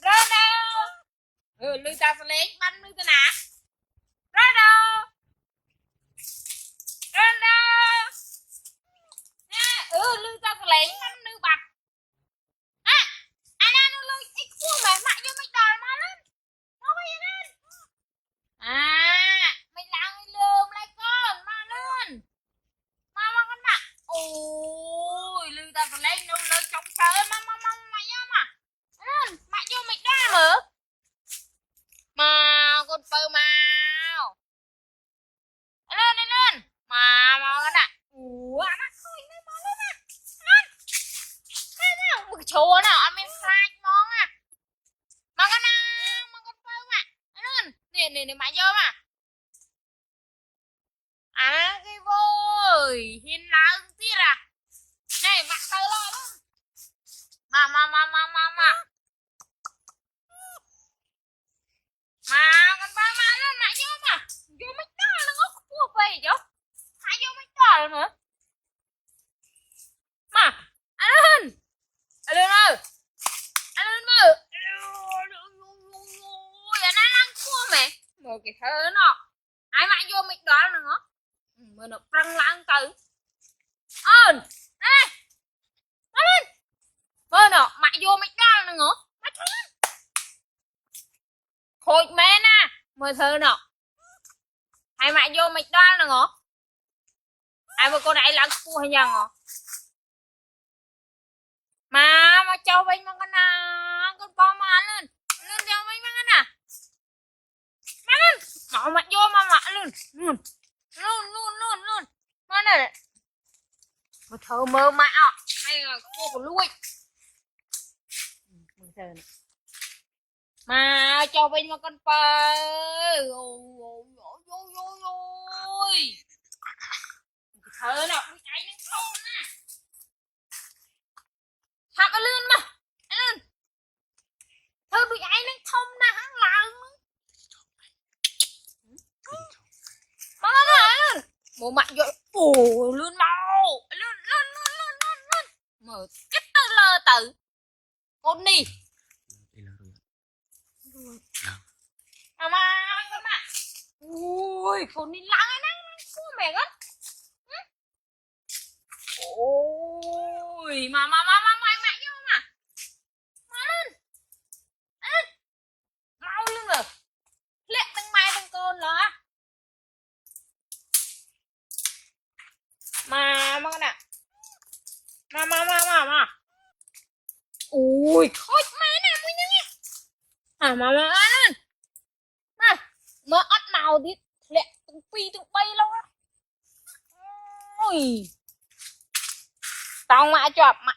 rồi đâu lư ta sẽ lấy bắn lư ta nè rồi đâu lư ta sẽ lấy bắn lư bạch anh ăn lư ít cua mẹ mẹ vô mày đòi mà lên nó bây giờ lên mày làm mày lườm lại con mà lên mà con nè ôi lư ta sẽ lấy nó lư trong trời mà mày vô mà lên mẹ vô mày đá mở mà con bơ màu lên mà con nè ủa nó thôi nó mà lên nè lên một chỗ nào anh em fly món mà con nào mà con bơ mà lên nè mày vô mà cái vôi hiên lá tiết này mặt tơ lo luôn mà con ba mà lên mày vô mà vô mấy đó nó ngốc cua về chứ mày vô mấy đó rồi hả mà lên ơi lên mơ giờ nó lăn cua mẹ một cái thơ nó ai mày vô mấy đó nữa mà nó răng lăn từ ơn ê nó lên mơ nó mày vô mấy đó nữa mày thôi mẹ nè mơ thơ nó hai mẹ vô mày đó nữa ai mà con này lăn cua hay nhằng mà cho bên mà con nào con bò mà lên cho bên mà con nào mà lên mà vô mà lên luôn mà này mà thơ mơ mẹ hay là cua của lui mà cho bên mà con bò ôi thơ nào bị cháy nó không nè thằng cái lươn mà lên thơ bị ai nó không nè hắn lặng mà lên bộ mặt vô ồ lươn màu lên mở cái từ lơ tự con đi mà con mà ui con đi lặng nó cua mẹ á ôi mà mày vô mà lên mau lên rồi lẹ tăng mai tăng con là mà con nè mà ui thôi mẹ nè mới nhá mà lên mà ắt nào đi lẹ từng pi từng bay lâu á ôi tao mẹ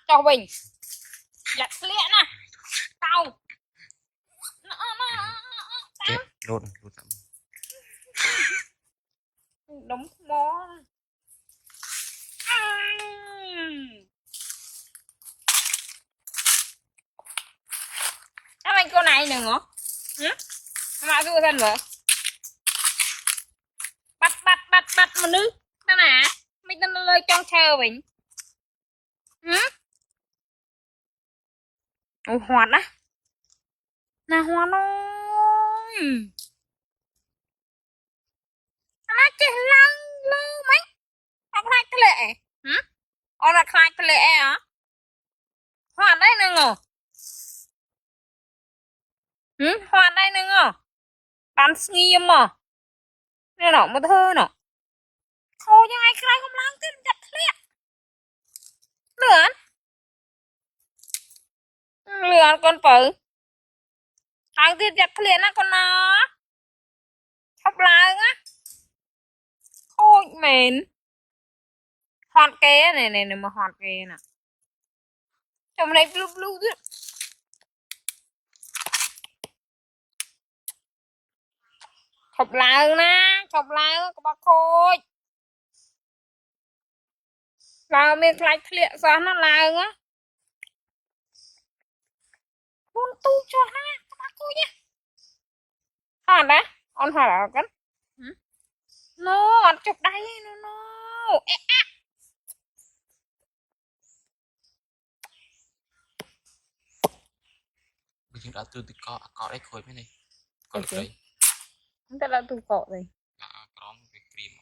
cho mình giặt lẹ nè tao chết luôn đóng mó các anh cô này nữa mà đưa thân vợ bắt mà nữ ta nè mấy tên lơi trong chờ mình ôi hoạt á nè hoạt ơi nó chỉ lăng lơ mấy ông khai cái lệ ông là khai cái lệ hả hoạt đấy nè ngờ hoạt đây nè ngờ bán nghiêm mà nè nó mà thơ nó thôi nhưng ai khai không lăng cái chặt liệt lượn con phở thằng tiết chặt liệt á con nó khóc lại á thôi mền hòn kế này mà hòn kế nè trong này blue chứ khóc lại nè khóc lại có bác khôi là mình lại liệt ra nó lại á con tu cho ha có bác khôi nhá hòn đấy on hòn là cái nó chụp đây nó យើងដាក់ទូទឹកកកអាកកអីខូចមែនទេកក Ok. ត្រី Không biết là tụi cọ rồi. ដាក់ក្រមវាក្រៀម